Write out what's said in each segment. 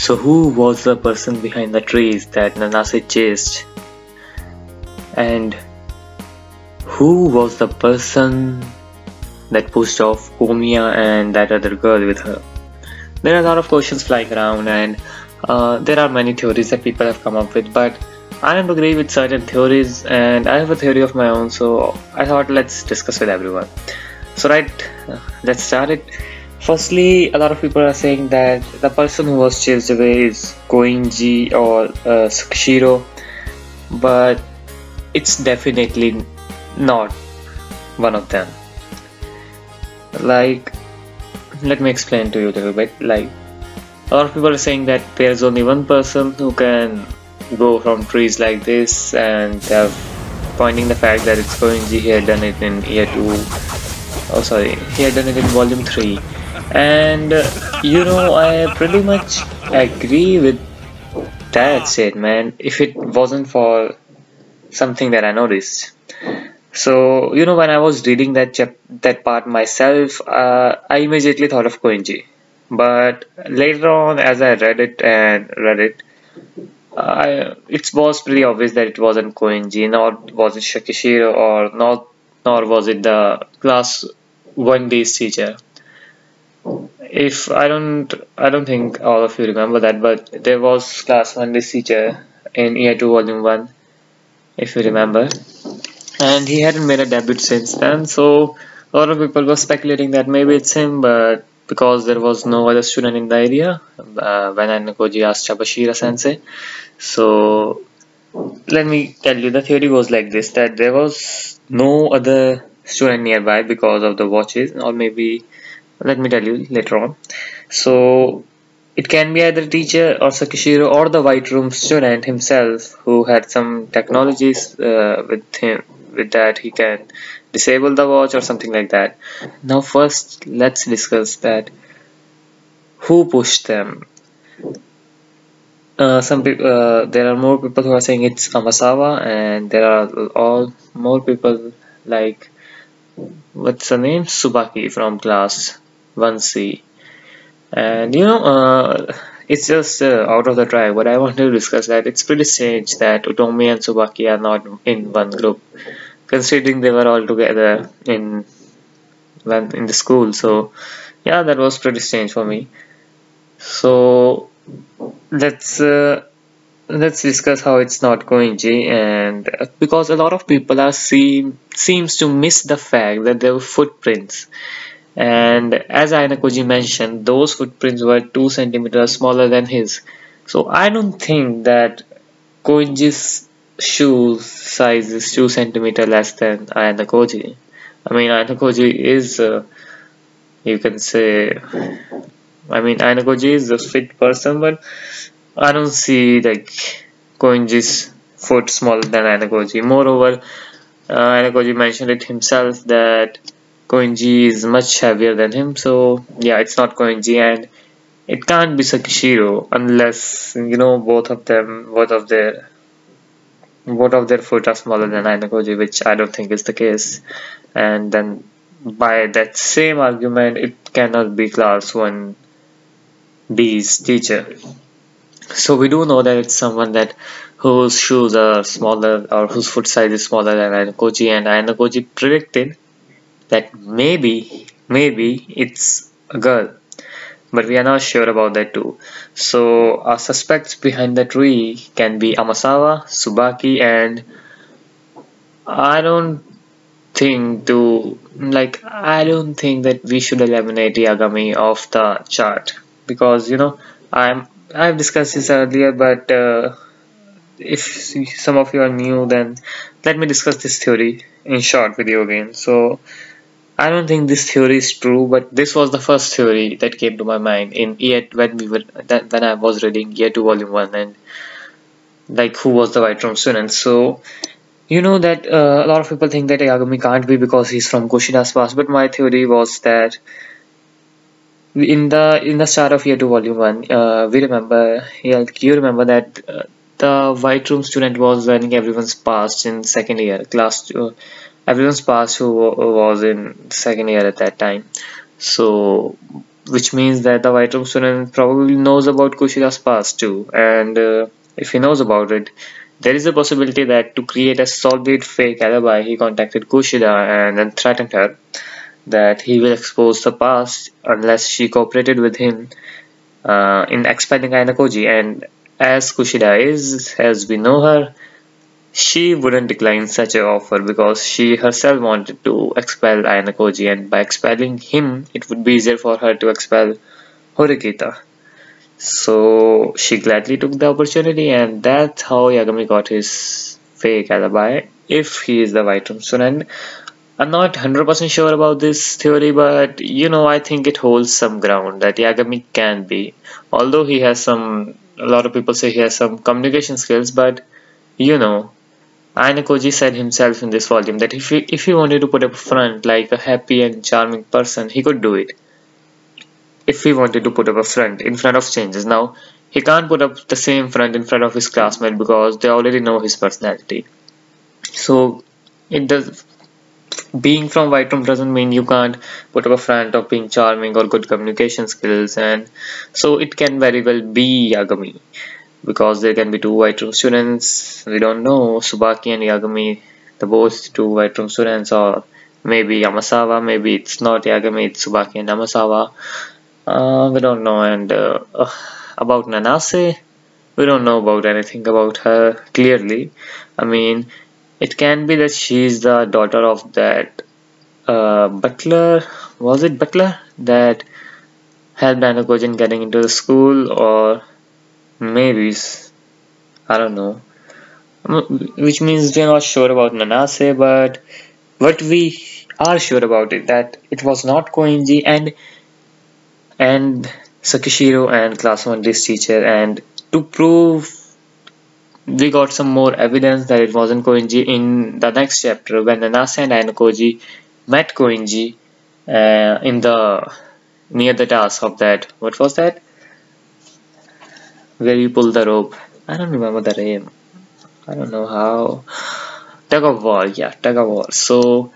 So who was the person behind the trees that Nanase chased? And who was the person that pushed off Komiya and that other girl with her? There are a lot of questions flying around, and there are many theories that people have come up with, but I don't agree with certain theories, and I have a theory of my own, so I thought let's discuss with everyone. So let's start it. Firstly, a lot of people are saying that the person who was chased away is Koinji or Sakishiro, but it's definitely not one of them. Like, let me explain to you a little bit. Like, a lot of people are saying that there's only one person who can go from trees like this, and they're pointing the fact that it's Koinji. He had done it in year 2. Oh, sorry, he had done it in volume 3. And I pretty much agree with that statement if it wasn't for something that I noticed. So when I was reading that part myself, I immediately thought of Koinji, but later on as I read it, it was pretty obvious that it wasn't Koinji, nor was it Shakishiro, nor was it the class 1D's teacher. If I don't think all of you remember that, but there was class 1D's teacher in year 2 volume 1, if you remember, and he hadn't made a debut since then, so a lot of people were speculating that maybe it's him, but because there was no other student in the area when Anakoji asked Chabashira sensei. So let me tell you, the theory goes like this, that there was no other student nearby because of the watches, or maybe let me tell you later on. So it can be either teacher or Sakishiro or the White Room student himself, who had some technologies with him, with that he can disable the watch or something like that. Now first let's discuss that who pushed them. Some people, there are more people who are saying it's Amasawa, and there are more people like, what's her name, Tsubaki from class 1C. And it's just out of the tribe, but I wanted to discuss that it's pretty strange that Utomi and Tsubaki are not in one group, considering they were all together in the school. So yeah, that was pretty strange for me. So let's discuss how it's not Koinji, and because a lot of people seems to miss the fact that there were footprints. And as Ainakoji mentioned, those footprints were 2 centimeters smaller than his. So I don't think that Koinji's shoe size is 2 centimeters less than Ainakoji. I mean, Ainakoji is, you can say, Ainakoji is a fit person, but I don't see like Koinji's foot smaller than Ainakoji. Moreover, Ainakoji mentioned it himself that Koinji is much heavier than him, so yeah, it's not Koinji, and it can't be Sakishiro unless both of their foot are smaller than Ainakoji, which I don't think is the case. And then by that same argument, it cannot be class 1D's teacher. So we do know that it's someone whose shoes are smaller, or whose foot size is smaller than Ainakoji, and Ainakoji predicted that maybe it's a girl, but we are not sure about that too. So our suspects behind the tree can be Amasawa, Tsubaki, and I don't think that we should eliminate Yagami off the chart, because I've discussed this earlier, but if some of you are new, then let me discuss this theory in short with you again. So I don't think this theory is true, but this was the first theory that came to my mind when I was reading year 2 volume 1, and like who was the White Room student. So that a lot of people think that Yagami can't be because he's from Kushina's past, but my theory was that in the start of year 2 volume 1, you remember that the White Room student was learning everyone's past in second year, everyone's past who was in second year at that time. So which means that the white room student probably knows about Kushida's past too. And if he knows about it, there is a possibility that to create a solid fake alibi, he contacted Kushida and then threatened her that he will expose the past unless she cooperated with him in expelling Ainakoji. And as Kushida is, as we know her, she wouldn't decline such an offer because she herself wanted to expel Ainakoji, and by expelling him, it would be easier for her to expel Horikita. So she gladly took the opportunity, and that's how Yagami got his fake alibi, if he is the White Room student. I'm not 100% sure about this theory, but I think it holds some ground that Yagami can be. Although he has a lot of people say he has some communication skills, but Ainakoji said himself in this volume that if he wanted to put up a front like a happy and charming person, he could do it. If he wanted to put up a front in front of strangers. Now, he can't put up the same front in front of his classmate because they already know his personality. So, being from White Room doesn't mean you can't put up a front of being charming or good communication skills, and so it can very well be Yagami. Because there can be two White Room students, we don't know, Tsubaki and Yagami, the both two White Room students, or maybe Yamasawa, maybe it's not Yagami, it's Tsubaki and Yamasawa, we don't know. And about Nanase, we don't know about anything about her clearly. I mean, it can be that she's the daughter of that butler, was it butler, that helped Ainakoji in getting into the school, or maybe, I don't know, which means we're not sure about Nanase, but what we are sure about it that it was not Koinji, and Sakishiro and class 1 D's teacher, and to prove, we got some more evidence that it wasn't Koinji in the next chapter when Nanase and Ainakoji met Koinji in the near the task of that, what was that? Where you pull the rope. I don't remember the name. I don't know how. Tug of war, yeah, tug of war. So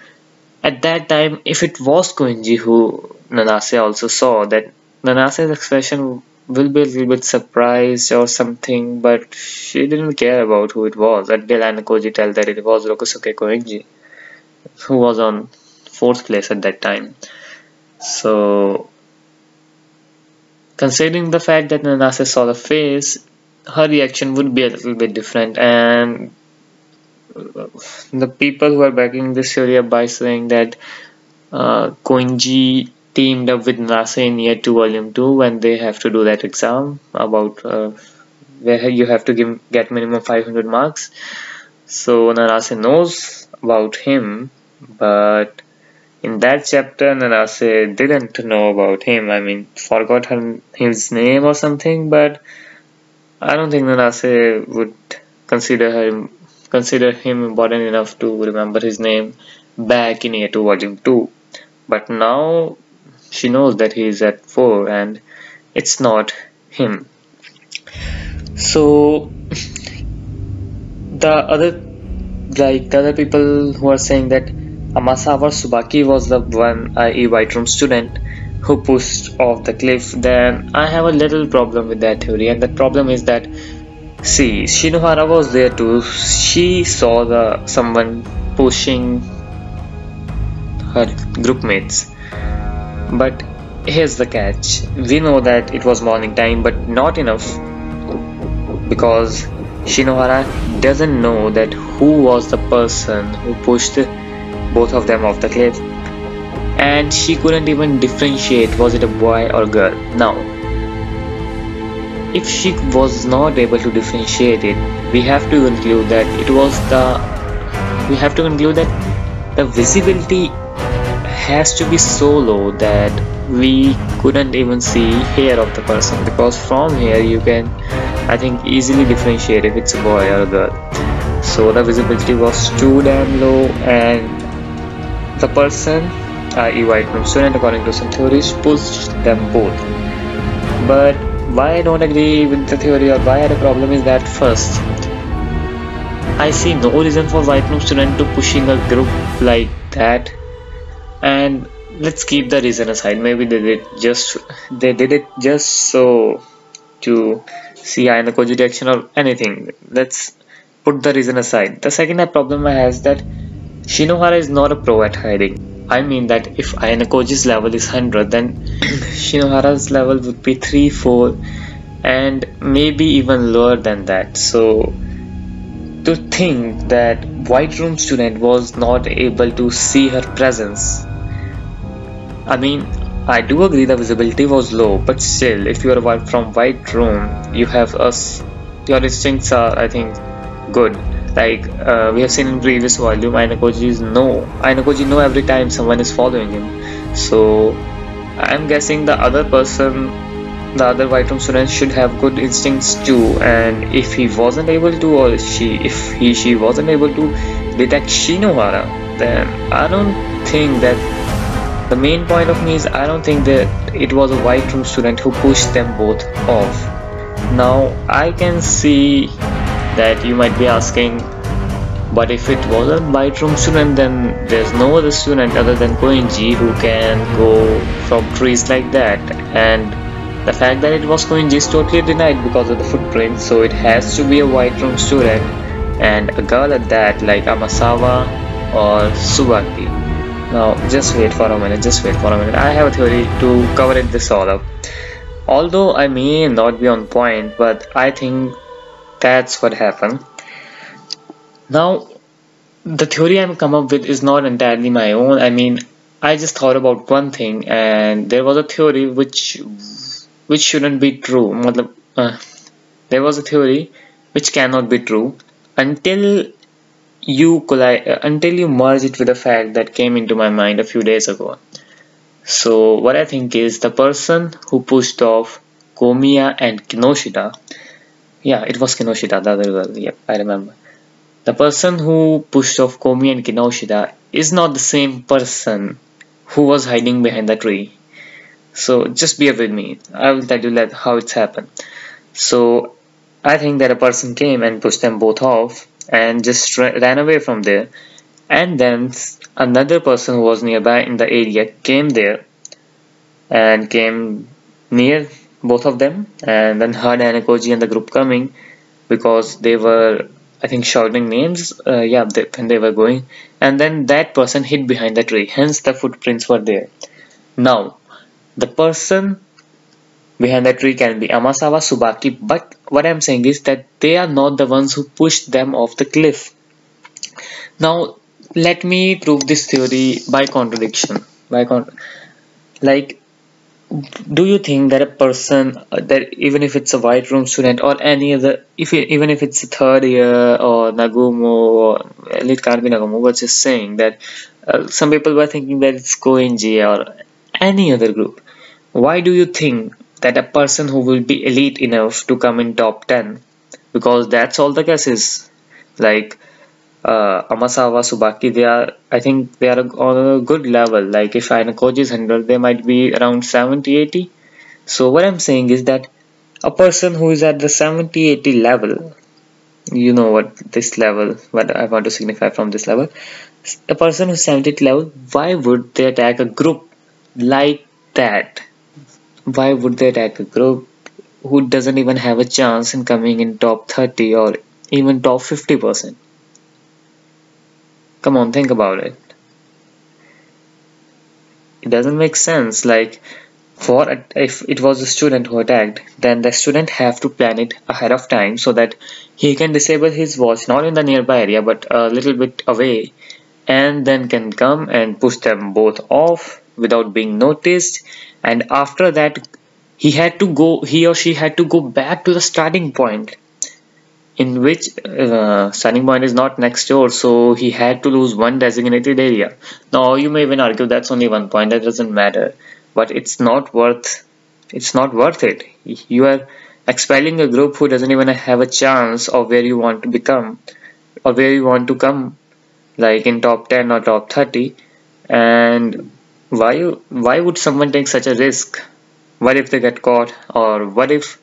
at that time, if it was Koinji who Nanase also saw, that Nanase's expression will be a little bit surprised or something, but she didn't care about who it was until Ainakoji tell that it was Rokusuke Koinji, who was on 4th place at that time. So considering the fact that Nanase saw the face, her reaction would be a little bit different, and the people who are backing this theory up by saying that Koinji teamed up with Nanase in year 2 volume 2 when they have to do that exam about where you have to get minimum 500 marks. So Nanase knows about him, but in that chapter, Nanase didn't know about him. I mean, forgot his name or something, but I don't think Nanase would consider him important enough to remember his name back in year 2 volume 2. But now she knows that he is at 4 and it's not him. So the other people who are saying that Amasawa Tsubaki was the one, i.e. White Room student, who pushed off the cliff, then I have a little problem with that theory, and the problem is that, see, Shinohara was there too. She saw someone pushing her group mates. But here's the catch. We know that it was morning time, but not enough, because Shinohara doesn't know that who was the person who pushed both of them off the cliff, and she couldn't even differentiate was it a boy or girl. Now, if she was not able to differentiate it, we have to conclude that the visibility has to be so low that we couldn't even see hair of the person, because from here you can, I think, easily differentiate if it's a boy or a girl. So the visibility was too damn low, and the person, i.e. White Room student, according to some theories, pushed them both. But why I don't agree with the theory, or why I had a problem, is that first, I see no reason for White Room student to pushing a group like that, and let's keep the reason aside. Maybe they did it just so to see Ayano reaction or anything. Let's put the reason aside. The second problem I have is that Shinohara is not a pro at hiding. I mean that if Ayanokoji's level is 100, then Shinohara's level would be 3, 4, and maybe even lower than that. So to think that White Room student was not able to see her presence, I mean, I do agree the visibility was low, but still, if you are from White Room, you have us. Your instincts are, I think, good. Like we have seen in previous volume, Ainakoji know every time someone is following him. So I'm guessing the other White Room student should have good instincts too. And if he wasn't able to, or she wasn't able to detect Shinohara, then I don't think that. The main point of me is I don't think that it was a White Room student who pushed them both off. Now I can see that you might be asking, but if it was a White Room student, then there's no other student other than Koinji who can go from trees like that. And the fact that it was Koinji is totally denied because of the footprint, so it has to be a White Room student and a girl at that, like Amasawa or Tsubaki. Now just wait for a minute, I have a theory to cover this all up. Although I may not be on point, but I think that's what happened. Now the theory I'm come up with is not entirely my own. I mean, I just thought about one thing, and there was a theory which shouldn't be true. There was a theory which cannot be true until until you merge it with a fact that came into my mind a few days ago. So what I think is the person who pushed off Komiya and Kinoshita, yeah, it was Kinoshita, the other girl, yep, I remember. The person who pushed off Komiya and Kinoshita is not the same person who was hiding behind the tree. So just bear with me, I will tell you how it's happened. So I think that a person came and pushed them both off and just ran away from there, and then another person who was nearby in the area came there and came near both of them, and then heard Anakoji and the group coming because they were, I think, shouting names, when they were going, and then that person hid behind the tree, hence the footprints were there. Now the person behind the tree can be Amasawa, Tsubaki, but what I'm saying is that they are not the ones who pushed them off the cliff. Now let me prove this theory by contradiction. Like, do you think that a person that even if it's a White Room student or any other, even if it's a third year or Nagumo, or it can't be Nagumo, but just saying that some people were thinking that it's Koinji or any other group. Why do you think that a person who will be elite enough to come in top 10, because that's all the cases, like Amasawa, Tsubaki, I think they are on a good level. Like if Ainakoji is 100, they might be around 70, 80. So what I'm saying is that a person who is at the 70, 80 level, you know what I want to signify from this level, a person who's 70 level, why would they attack a group like that? Why would they attack a group who doesn't even have a chance in coming in top 30 or even top 50%? Come on, think about it. It doesn't make sense. Like, if it was a student who attacked, then the student have to plan it ahead of time so that he can disable his watch not in the nearby area but a little bit away, and then can come and push them both off without being noticed. And after that, he or she had to go back to the starting point, in which starting point is not next door, so he had to lose one designated area. Now you may even argue that's only 1 point, that doesn't matter, but it's not worth it. You are expelling a group who doesn't even have a chance of where you want to become or where you want to come, like in top 10 or top 30. And why would someone take such a risk? What if they get caught, or what if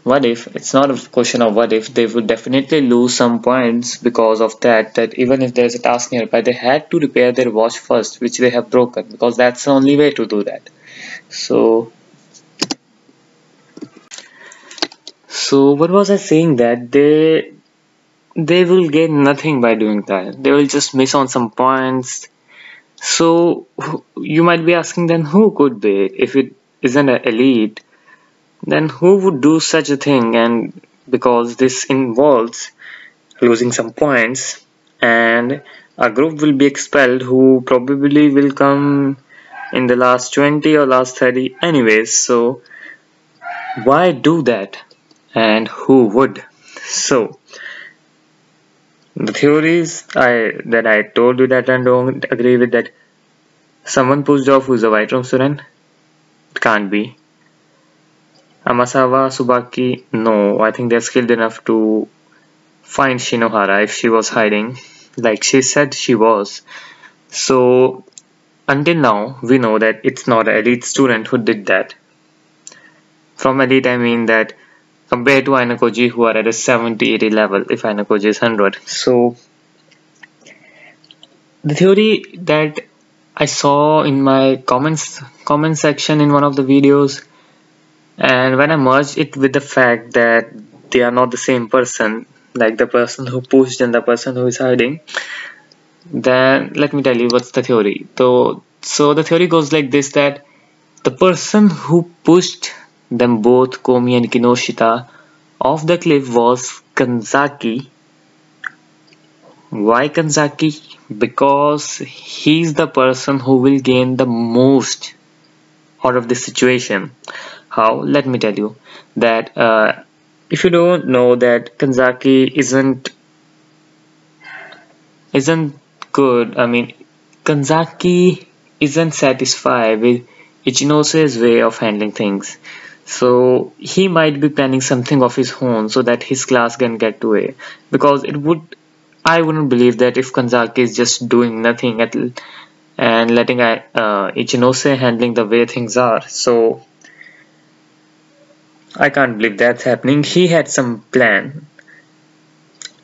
what if, it's not a question of what if, they would definitely lose some points because of that even if there's a task nearby, they had to repair their watch first, which they have broken, because that's the only way to do that. So what was I saying, that they will gain nothing by doing that. They will just miss on some points. So you might be asking, then who could be it? If it isn't an elite, then who would do such a thing? And because this involves losing some points, and a group will be expelled who probably will come in the last 20 or last 30 anyways. So why do that? And who would? So the theories that I told you that I don't agree with, that someone pushed off who's a white room student, it can't be. Amasawa, Subaki, no, I think they're skilled enough to find Shinohara if she was hiding, like she said she was. So until now, we know that it's not an elite student who did that. From elite, I mean that compared to Ainakoji, who are at a 70-80 level, if Ainakoji is 100. So the theory that I saw in my comment section in one of the videos, and when I merged it with the fact that they are not the same person, like the person who pushed and the person who is hiding, then let me tell you what's the theory. So the theory goes like this, that the person who pushed them both, Komi and Kinoshita, off the cliff was Kanzaki. Why Kanzaki? Because he's the person who will gain the most out of this situation. How? Let me tell you that if you don't know, that Kanzaki isn't good. I mean, Kanzaki isn't satisfied with Ichinose's way of handling things. So he might be planning something of his own so that his class can get to A. Because I wouldn't believe that if Kanzaki is just doing nothing and letting Ichinose handling the way things are. So I can't believe that's happening. He had some plan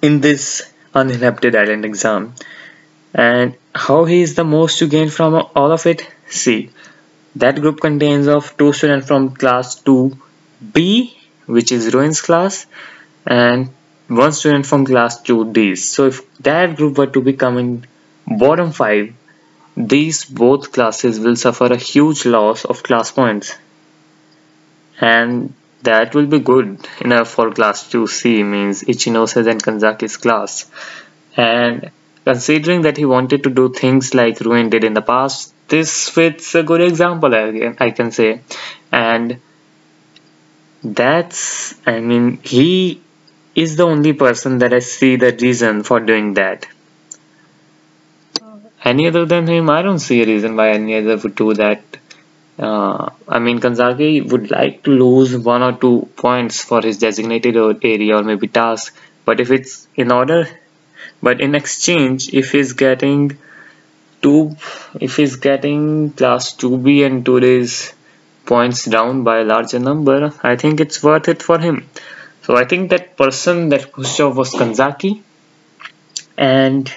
in this uninhabited island exam. And how he is the most to gain from all of it? See, that group contains of 2 students from class 2B, which is Ruin's class, and 1 student from class 2D. So if that group were to become in bottom 5, these both classes will suffer a huge loss of class points. And that will be good enough for class 2C, means Ichinose's and Kanzaki's class. And considering that he wanted to do things like Ruin did in the past, this fits a good example, I can say. And I mean, he is the only person that I see the reason for doing that. Any other than him, I don't see a reason why any other would do that. I mean, Kanzaki would like to lose 1 or 2 points for his designated area or maybe task, but if it's in order, but in exchange, if he's getting class 2B and 2D's points down by a larger number, I think it's worth it for him. So I think that person that pushed off was Kanzaki, and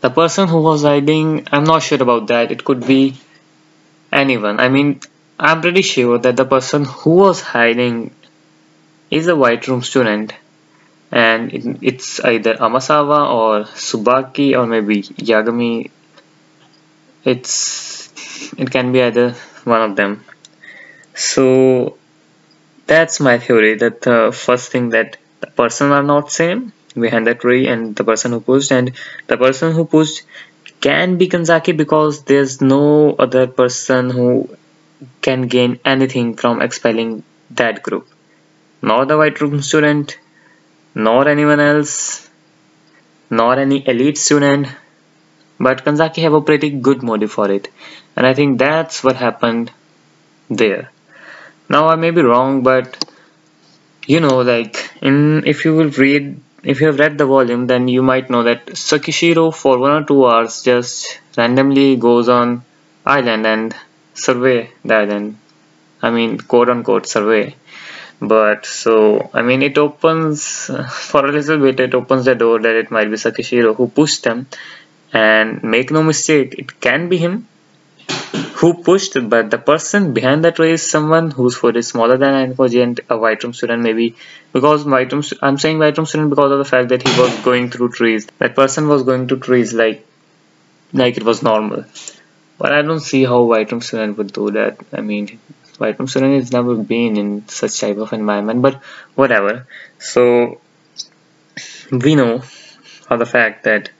the person who was hiding, I'm not sure about that. It could be anyone. I mean, I'm pretty sure that the person who was hiding is a white room student, and it's either Amasawa or Subaki or maybe Yagami. It can be either one of them. So that's my theory, that the first thing, that the person are not same behind the tree, and the person who pushed can be Kanzaki, because there's no other person who can gain anything from expelling that group. Nor the white room student, nor anyone else, nor any elite student. But Kanzaki have a pretty good motive for it, and I think that's what happened there. Now I may be wrong, but you know, like if you have read the volume, then you might know that Sakishiro for 1 or 2 hours just randomly goes on island and survey the island. I mean, quote unquote survey. But so I mean, it opens for a little bit. It opens the door that it might be Sakishiro who pushed them. And make no mistake, it can be him who pushed, but the person behind the tree is someone whose foot is smaller than Ankoji and a white room student maybe. Because I'm saying white room student because of the fact that he was going through trees. That person was going to trees like it was normal. But I don't see how white room student would do that. I mean, white room student has never been in such type of environment, but whatever. So we know for the fact that,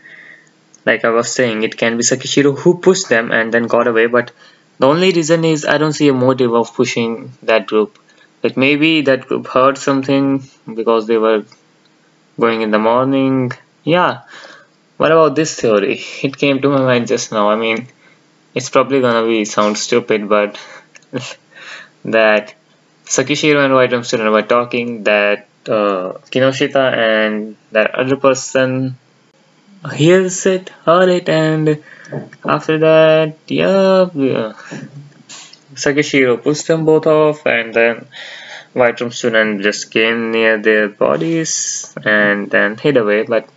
like I was saying, it can be Sakishiro who pushed them and then got away, but the only reason is I don't see a motive of pushing that group. Like maybe that group heard something because they were going in the morning. Yeah, what about this theory? It came to my mind just now. I mean, it's probably gonna be sound stupid, but that Sakishiro and White Student were talking that Kinoshita and that other person hears it, heard it, and after that, yeah, Sakishiro pushed them both off, and then White Room Student just came near their bodies and then hid away, but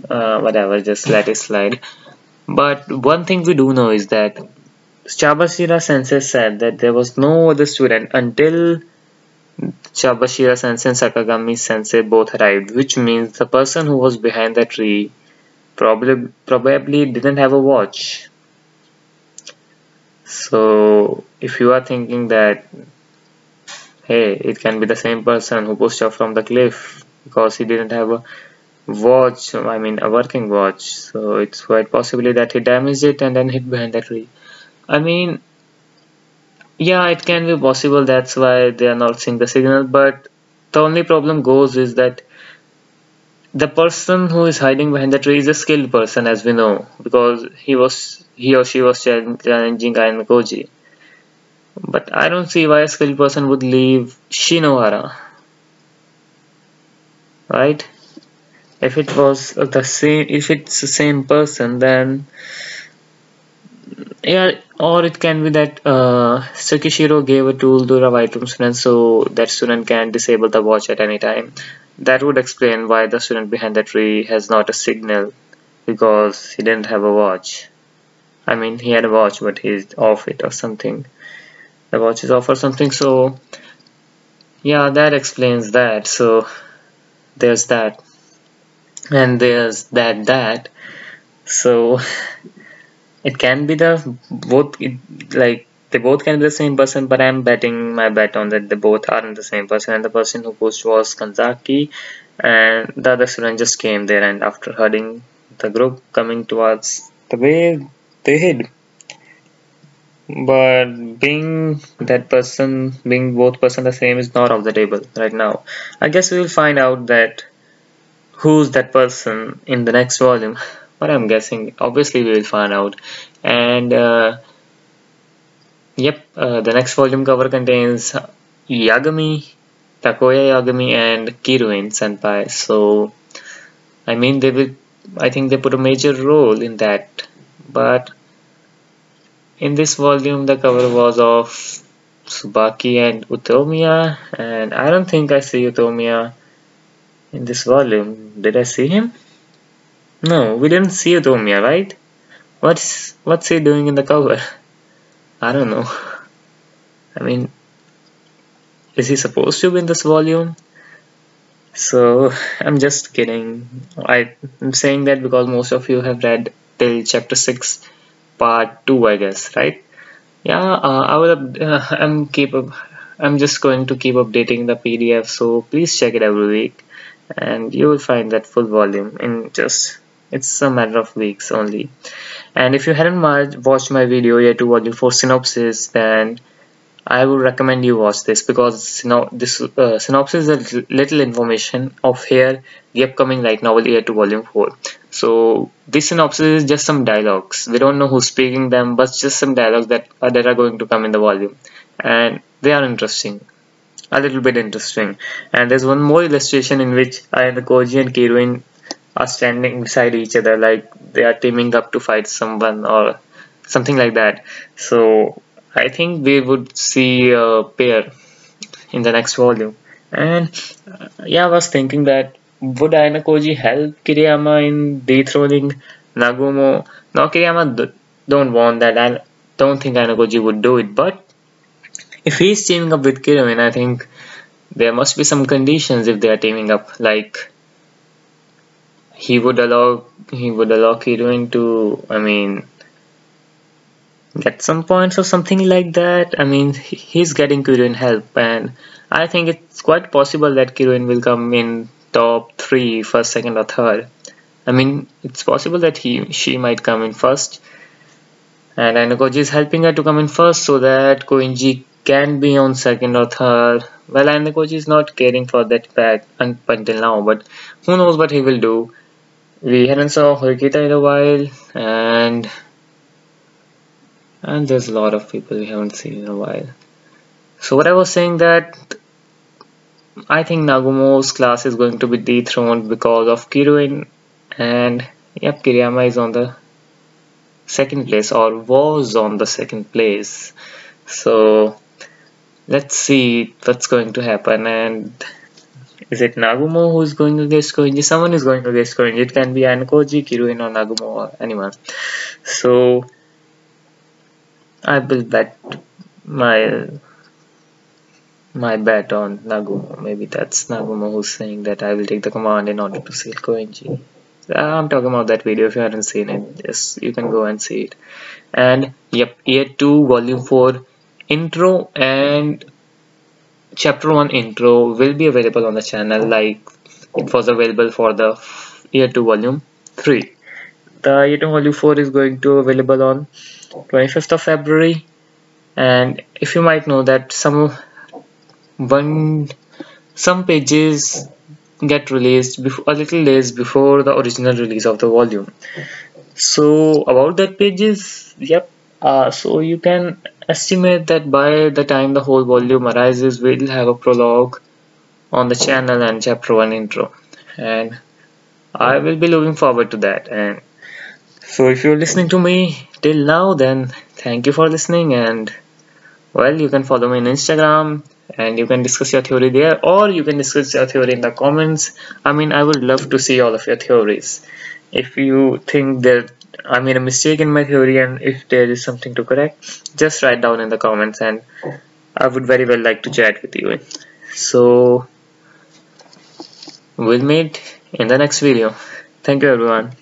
whatever, just let it slide. But one thing we do know is that Chabashira Sensei said that there was no other student until Chabashira Sensei and Sakagami Sensei both arrived, which means the person who was behind the tree probably didn't have a watch. So if you are thinking that, hey, it can be the same person who pushed off from the cliff because he didn't have a watch, I mean a working watch, so it's quite possibly that he damaged it and then hid behind the tree. I mean, yeah, it can be possible, that's why they are not seeing the signal, but the only problem goes is that the person who is hiding behind the tree is a skilled person, as we know, because he or she was challenging Koji. But I don't see why a skilled person would leave Shinohara, right? If it was the same, if it's the same person, then yeah, or it can be that Tsukishiro gave a tool to the white room student so that student can disable the watch at any time. That would explain why the student behind the tree has not a signal, because he didn't have a watch. I mean, he had a watch, but he's off it or something. The watch is off or something, so yeah, that explains that. So there's that, and there's that. So it can be the like they both can be the same person, but I'm betting my bet on that they both aren't the same person, and the person who pushed was Kanzaki, and the other student just came there, and after hurting the group coming towards the way they hid. But being that person, being both person the same is not off the table right now. I guess we will find out that who's that person in the next volume. But I'm guessing, obviously we will find out. And yep, the next volume cover contains Yagami, Takoya Yagami, and Kiruin Senpai. So I mean, I think they put a major role in that. But in this volume, the cover was of Tsubaki and Utomiya, and I don't think I see Utomiya in this volume. Did I see him? No, we didn't see Utomiya, right? What's he doing in the cover? I don't know. I mean, is he supposed to be in this volume? So I'm just kidding. I'm saying that because most of you have read till chapter 6 part 2, I guess, right? Yeah, I'm just going to keep updating the PDF, so please check it every week and you will find that full volume in just, it's a matter of weeks only. And if you hadn't watched my video yet to volume 4 synopsis, then I would recommend you watch this, because this synopsis is a little information of here the upcoming light novel Year 2 Volume 4. So this synopsis is just some dialogues. We don't know who's speaking them, but just some dialogues that are going to come in the volume, and they are interesting, a little bit interesting. And there's one more illustration in which the Koji and Kiruin are standing beside each other, like they are teaming up to fight someone or something like that. So I think we would see a pair in the next volume. And yeah, I was thinking that would Ainakoji help Kiriyama in dethroning Nagumo? No, Kiriyama don't want that. I don't think Ainakoji would do it. But if he's teaming up with Kirin, I think there must be some conditions if they are teaming up. Like he would allow Kirin to, I mean, get some points or something like that. I mean, he's getting Kirin help, and I think it's quite possible that Kirin will come in top three, first, second, or third. I mean, it's possible that she might come in first, and Ainakoji is helping her to come in first so that Koinji can be on second or third. Well, Ainakoji is not caring for that fact until now, but who knows what he will do. We haven't saw Horikita in a while, and there's a lot of people we haven't seen in a while. So what I was saying that I think Nagumo's class is going to be dethroned because of Kiruin, and yep, Kiriyama is on the second place or was on the second place. So let's see what's going to happen. And is it Nagumo who's going against Koinji? Someone is going against Koinji. It can be Ainakoji, Kiruin, or Nagumo, or anyone. So I will bet my bet on Nagumo. Maybe that's Nagumo who's saying that I will take the command in order to seal Koinji. I'm talking about that video. If you haven't seen it, yes, you can go and see it. And yep, year 2 volume 4 intro and chapter 1 intro will be available on the channel like it was available for the year 2 volume 3. The year 2 volume 4 is going to available on 25th of February, and if you might know that some pages get released a little days before the original release of the volume. So about that pages, yep. So you can estimate that by the time the whole volume arises, we'll have a prologue on the channel and chapter 1 intro, and I will be looking forward to that. And so if you're listening to me till now, then thank you for listening, and well, you can follow me on Instagram and you can discuss your theory there, or you can discuss your theory in the comments. I mean, I would love to see all of your theories. If you think that I made a mistake in my theory and if there is something to correct, just write down in the comments and I would very well like to chat with you. So we'll meet in the next video. Thank you everyone.